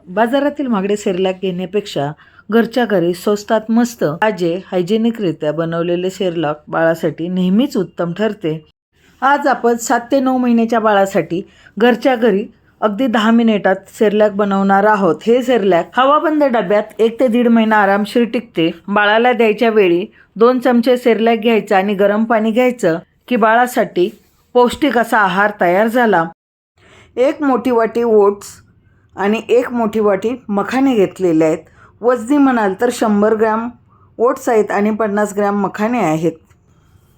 बाजारातील महागडे सेरेलॅक घेण्यापेक्षा घरच्या घरी स्वस्तात मस्त ताजे हायजेनिकरित्या बनवलेले सेरेलॅक बाळासाठी नेहमीच उत्तम ठरते। आज आपण 7 ते 9 महिन्याच्या बाळासाठी घरच्या घरी अगदी 10 मिनिटात सेरेलॅक बनवणार आहोत। हे सेरेलॅक हवाबंद डब्यात 1 ते 1.5 महिना आरामशीर टिकते। बाळाला द्यायच्या वेळी 2 चमचे सेरेलॅक घ्यायचं आणि गरम पाणी घ्यायचं की बाळासाठी पौष्टिक असा आहार तयार झाला। 1 मोठी वाटी ओट्स आणि 1 मोठी वाटी मखाने घेतलेले आहेत। वजनी म्हणाल तर 100 ग्रॅम ओट्स आहेत आणि 50 ग्रॅम मखाने आहेत।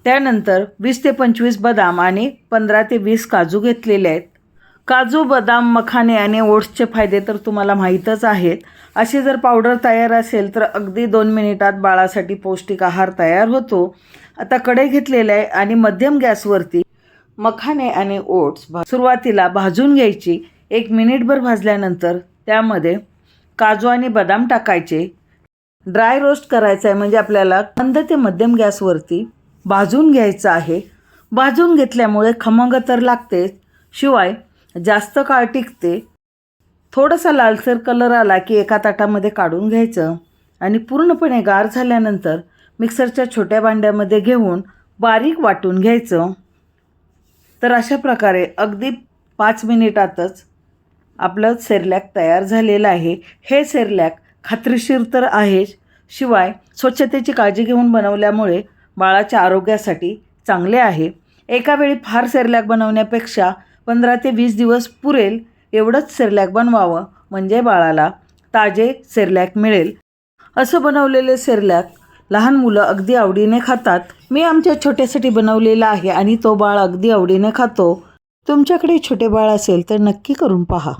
त्यानंतर 20 ते 25 बदाम आणि 15 ते 20 काजू घेतलेले आहेत। काजू, बदाम, मखाने आणि ओट्सचे फायदे तर तुम्हाला माहीतच आहेत। अशी जर पावडर तयार असेल तर अगदी 2 मिनिटात बाळासाठी पौष्टिक आहार तयार होतो। आता कढई घेतलेली आहे आणि मध्यम गॅसवरती मखाने आणि ओट्स सुरुवातीला भाजून घ्यायची। 1 मिनिटभर भाजल्यानंतर त्यामध्ये काजू आणि बदाम टाकायचे। ड्राय रोस्ट करायचं आहे, म्हणजे आपल्याला मंद ते मध्यम गॅसवरती भाजून घ्यायचं आहे। भाजून घेतल्यामुळे खमंग तर लागते, शिवाय जास्त काळ टिकते। थोडासा लालसर कलर आला की एका ताटामध्ये काढून घ्यायचं आणि पूर्णपणे गार झाल्यानंतर मिक्सरच्या छोट्या भांड्यामध्ये घेऊन बारीक वाटून घ्यायचं। तर अशा प्रकारे अगदी 5 मिनिटातच आपलं सेरेलॅक तयार झालेलं आहे। हे सेरेलॅक खात्रीशीर तर आहेच, शिवाय स्वच्छतेची काळजी घेऊन बनवल्यामुळे बाळाच्या आरोग्यासाठी चांगले आहे। एका वेळी फार सेरेलॅक बनवण्यापेक्षा 15 ते 20 दिवस पुरेल एवढंच सेरेलॅक बनवावं, म्हणजे बाळाला ताजे सेरेलॅक मिळेल। असं बनवलेले सेरेलॅक लहान मुलं अगदी आवडीने खातात। मी आमच्या छोट्यासाठी बनवलेला आहे आणि तो बाळ अगदी आवडीने खातो। तुमच्याकडे छोटे बाळ असेल तर नक्की करून पहा।